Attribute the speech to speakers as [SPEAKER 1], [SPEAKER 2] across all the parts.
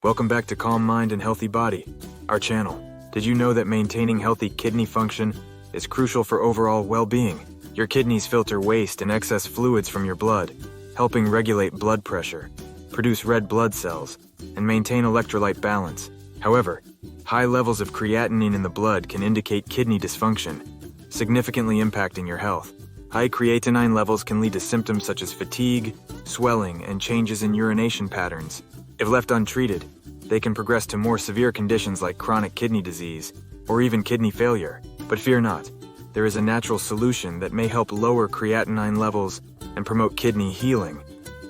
[SPEAKER 1] Welcome back to Calm Mind and Healthy Body, our channel. Did you know that maintaining healthy kidney function is crucial for overall well-being? Your kidneys filter waste and excess fluids from your blood, helping regulate blood pressure, produce red blood cells, and maintain electrolyte balance. However, high levels of creatinine in the blood can indicate kidney dysfunction, significantly impacting your health. High creatinine levels can lead to symptoms such as fatigue, swelling, and changes in urination patterns. If left untreated, they can progress to more severe conditions like chronic kidney disease or even kidney failure. But fear not, there is a natural solution that may help lower creatinine levels and promote kidney healing.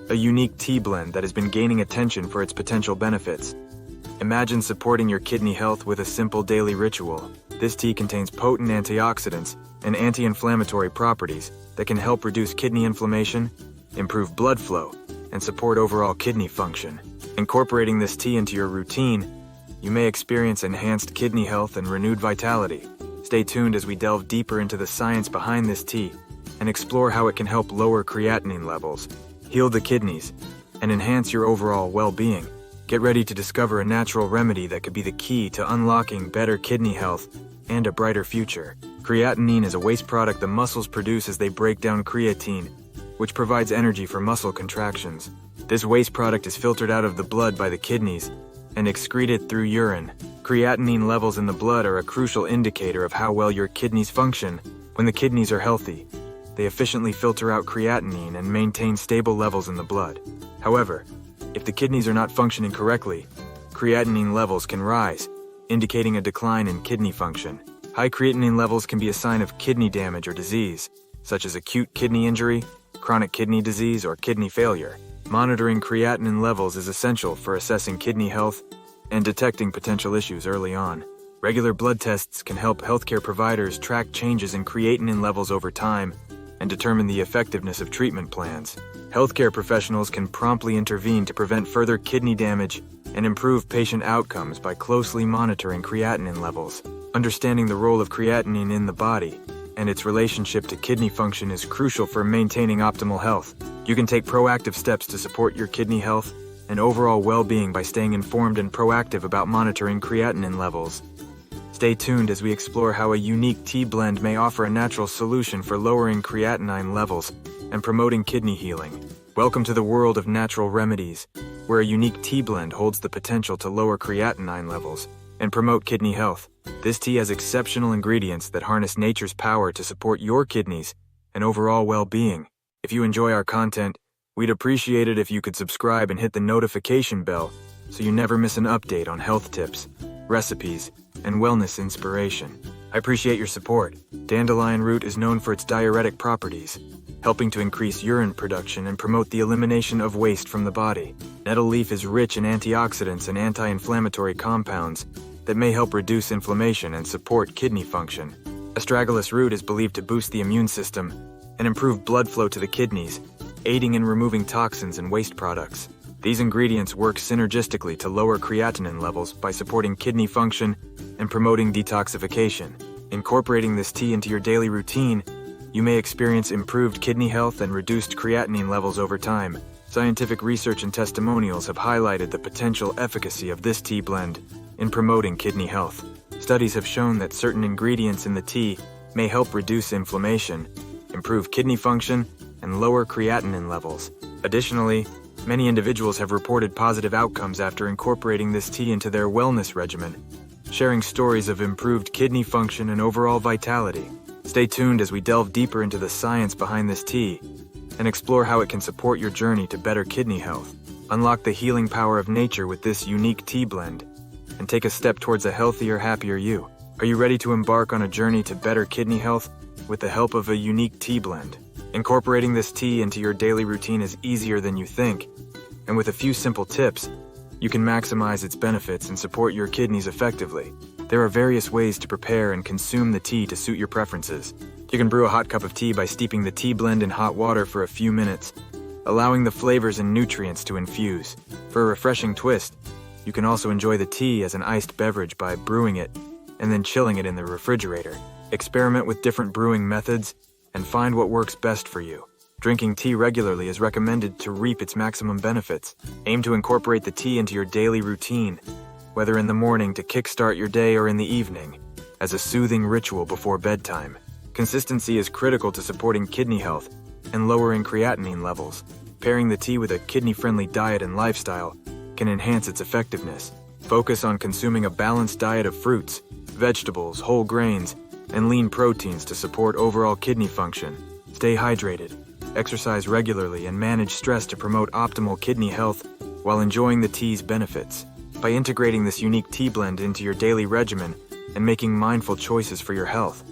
[SPEAKER 1] A unique tea blend that has been gaining attention for its potential benefits. Imagine supporting your kidney health with a simple daily ritual. This tea contains potent antioxidants and anti-inflammatory properties that can help reduce kidney inflammation, improve blood flow, and support overall kidney function. Incorporating this tea into your routine, you may experience enhanced kidney health and renewed vitality. Stay tuned as we delve deeper into the science behind this tea and explore how it can help lower creatinine levels, heal the kidneys, and enhance your overall well-being. Get ready to discover a natural remedy that could be the key to unlocking better kidney health and a brighter future. Creatinine is a waste product the muscles produce as they break down creatine, which provides energy for muscle contractions. This waste product is filtered out of the blood by the kidneys and excreted through urine. Creatinine levels in the blood are a crucial indicator of how well your kidneys function. When the kidneys are healthy, they efficiently filter out creatinine and maintain stable levels in the blood. However, if the kidneys are not functioning correctly, creatinine levels can rise, indicating a decline in kidney function. High creatinine levels can be a sign of kidney damage or disease, such as acute kidney injury, chronic kidney disease, or kidney failure. Monitoring creatinine levels is essential for assessing kidney health and detecting potential issues early on. Regular blood tests can help healthcare providers track changes in creatinine levels over time and determine the effectiveness of treatment plans. Healthcare professionals can promptly intervene to prevent further kidney damage and improve patient outcomes by closely monitoring creatinine levels. Understanding the role of creatinine in the body and its relationship to kidney function is crucial for maintaining optimal health. You can take proactive steps to support your kidney health and overall well-being by staying informed and proactive about monitoring creatinine levels. Stay tuned as we explore how a unique tea blend may offer a natural solution for lowering creatinine levels and promoting kidney healing. Welcome to the world of natural remedies, where a unique tea blend holds the potential to lower creatinine levels and promote kidney health. This tea has exceptional ingredients that harness nature's power to support your kidneys and overall well-being. If you enjoy our content, we'd appreciate it if you could subscribe and hit the notification bell so you never miss an update on health tips, recipes, and wellness inspiration. I appreciate your support. Dandelion root is known for its diuretic properties, helping to increase urine production and promote the elimination of waste from the body. Nettle leaf is rich in antioxidants and anti-inflammatory compounds that may help reduce inflammation and support kidney function. Astragalus root is believed to boost the immune system and improve blood flow to the kidneys, aiding in removing toxins and waste products. These ingredients work synergistically to lower creatinine levels by supporting kidney function and promoting detoxification. Incorporating this tea into your daily routine, you may experience improved kidney health and reduced creatinine levels over time. Scientific research and testimonials have highlighted the potential efficacy of this tea blend in promoting kidney health. Studies have shown that certain ingredients in the tea may help reduce inflammation, improve kidney function, and lower creatinine levels. Additionally, many individuals have reported positive outcomes after incorporating this tea into their wellness regimen, sharing stories of improved kidney function and overall vitality. Stay tuned as we delve deeper into the science behind this tea and explore how it can support your journey to better kidney health. Unlock the healing power of nature with this unique tea blend and take a step towards a healthier, happier you. Are you ready to embark on a journey to better kidney health with the help of a unique tea blend? Incorporating this tea into your daily routine is easier than you think, and with a few simple tips, you can maximize its benefits and support your kidneys effectively. There are various ways to prepare and consume the tea to suit your preferences. You can brew a hot cup of tea by steeping the tea blend in hot water for a few minutes, allowing the flavors and nutrients to infuse. For a refreshing twist, you can also enjoy the tea as an iced beverage by brewing it and then chilling it in the refrigerator. Experiment with different brewing methods and find what works best for you. Drinking tea regularly is recommended to reap its maximum benefits. Aim to incorporate the tea into your daily routine, whether in the morning to kickstart your day or in the evening, as a soothing ritual before bedtime. Consistency is critical to supporting kidney health and lowering creatinine levels. Pairing the tea with a kidney-friendly diet and lifestyle can enhance its effectiveness. Focus on consuming a balanced diet of fruits, vegetables, whole grains, and lean proteins to support overall kidney function. Stay hydrated, exercise regularly, and manage stress to promote optimal kidney health while enjoying the tea's benefits. By integrating this unique tea blend into your daily regimen and making mindful choices for your health,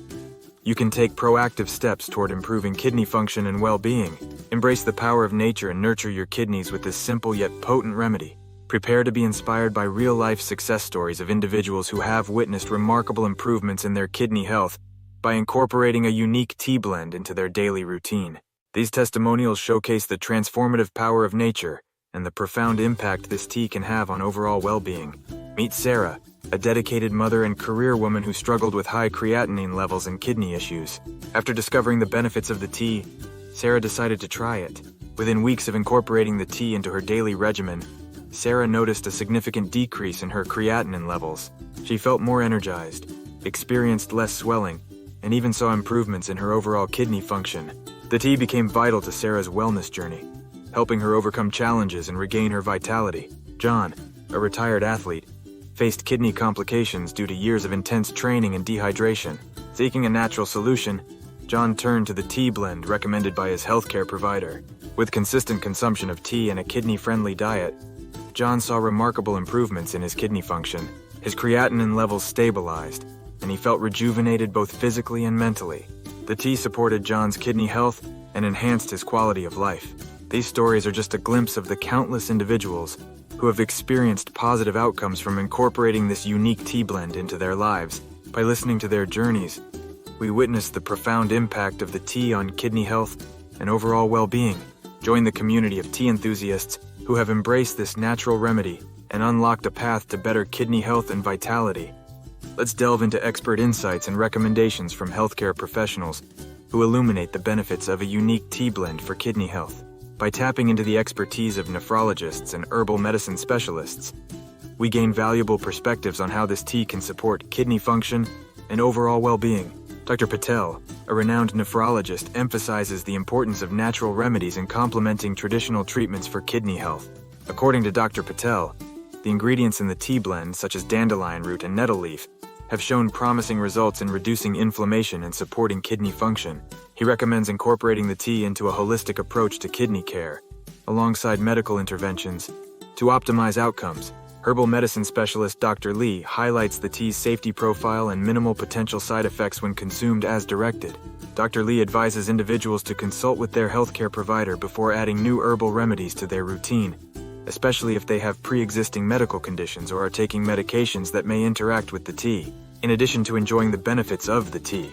[SPEAKER 1] you can take proactive steps toward improving kidney function and well-being. Embrace the power of nature and nurture your kidneys with this simple yet potent remedy. Prepare to be inspired by real-life success stories of individuals who have witnessed remarkable improvements in their kidney health by incorporating a unique tea blend into their daily routine. These testimonials showcase the transformative power of nature and the profound impact this tea can have on overall well-being. Meet Sarah, a dedicated mother and career woman who struggled with high creatinine levels and kidney issues. After discovering the benefits of the tea, Sarah decided to try it. Within weeks of incorporating the tea into her daily regimen, Sarah noticed a significant decrease in her creatinine levels. She felt more energized, experienced less swelling, and even saw improvements in her overall kidney function. The tea became vital to Sarah's wellness journey, helping her overcome challenges and regain her vitality. John, a retired athlete, faced kidney complications due to years of intense training and dehydration. Seeking a natural solution, John turned to the tea blend recommended by his healthcare provider. With consistent consumption of tea and a kidney-friendly diet, John saw remarkable improvements in his kidney function. His creatinine levels stabilized, and he felt rejuvenated both physically and mentally. The tea supported John's kidney health and enhanced his quality of life. These stories are just a glimpse of the countless individuals who have experienced positive outcomes from incorporating this unique tea blend into their lives. By listening to their journeys, we witness the profound impact of the tea on kidney health and overall well-being. Join the community of tea enthusiasts who have embraced this natural remedy and unlocked a path to better kidney health and vitality. Let's delve into expert insights and recommendations from healthcare professionals who illuminate the benefits of a unique tea blend for kidney health. By tapping into the expertise of nephrologists and herbal medicine specialists, we gain valuable perspectives on how this tea can support kidney function and overall well-being. Dr. Patel, a renowned nephrologist, emphasizes the importance of natural remedies in complementing traditional treatments for kidney health. According to Dr. Patel, the ingredients in the tea blend, such as dandelion root and nettle leaf, have shown promising results in reducing inflammation and supporting kidney function. He recommends incorporating the tea into a holistic approach to kidney care, alongside medical interventions, to optimize outcomes. Herbal medicine specialist Dr. Lee highlights the tea's safety profile and minimal potential side effects when consumed as directed. Dr. Lee advises individuals to consult with their healthcare provider before adding new herbal remedies to their routine, especially if they have pre-existing medical conditions or are taking medications that may interact with the tea. In addition to enjoying the benefits of the tea,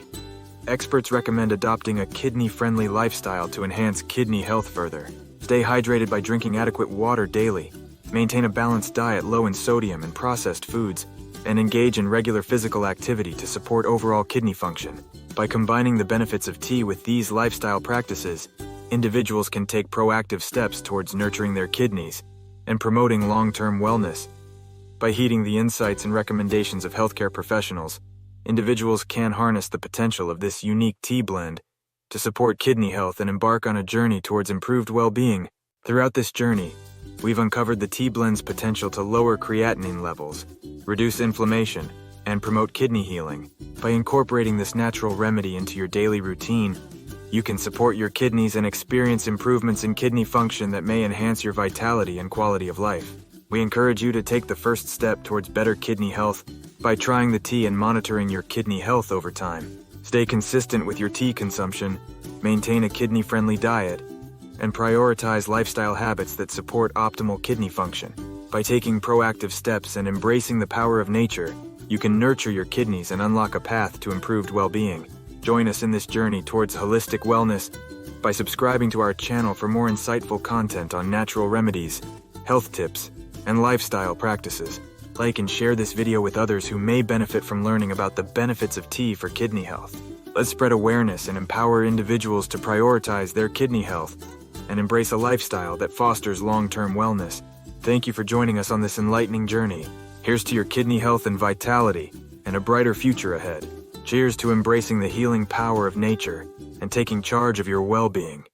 [SPEAKER 1] experts recommend adopting a kidney-friendly lifestyle to enhance kidney health further. Stay hydrated by drinking adequate water daily. Maintain a balanced diet low in sodium and processed foods, and engage in regular physical activity to support overall kidney function. By combining the benefits of tea with these lifestyle practices, individuals can take proactive steps towards nurturing their kidneys and promoting long-term wellness. By heeding the insights and recommendations of healthcare professionals, individuals can harness the potential of this unique tea blend to support kidney health and embark on a journey towards improved well-being. Throughout this journey, we've uncovered the tea blend's potential to lower creatinine levels, reduce inflammation, and promote kidney healing. By incorporating this natural remedy into your daily routine, you can support your kidneys and experience improvements in kidney function that may enhance your vitality and quality of life. We encourage you to take the first step towards better kidney health by trying the tea and monitoring your kidney health over time. Stay consistent with your tea consumption, maintain a kidney-friendly diet, and prioritize lifestyle habits that support optimal kidney function. By taking proactive steps and embracing the power of nature, you can nurture your kidneys and unlock a path to improved well-being. Join us in this journey towards holistic wellness by subscribing to our channel for more insightful content on natural remedies, health tips, and lifestyle practices. Like and share this video with others who may benefit from learning about the benefits of tea for kidney health. Let's spread awareness and empower individuals to prioritize their kidney health and embrace a lifestyle that fosters long-term wellness. Thank you for joining us on this enlightening journey. Here's to your kidney health and vitality, and a brighter future ahead. Cheers to embracing the healing power of nature and taking charge of your well-being.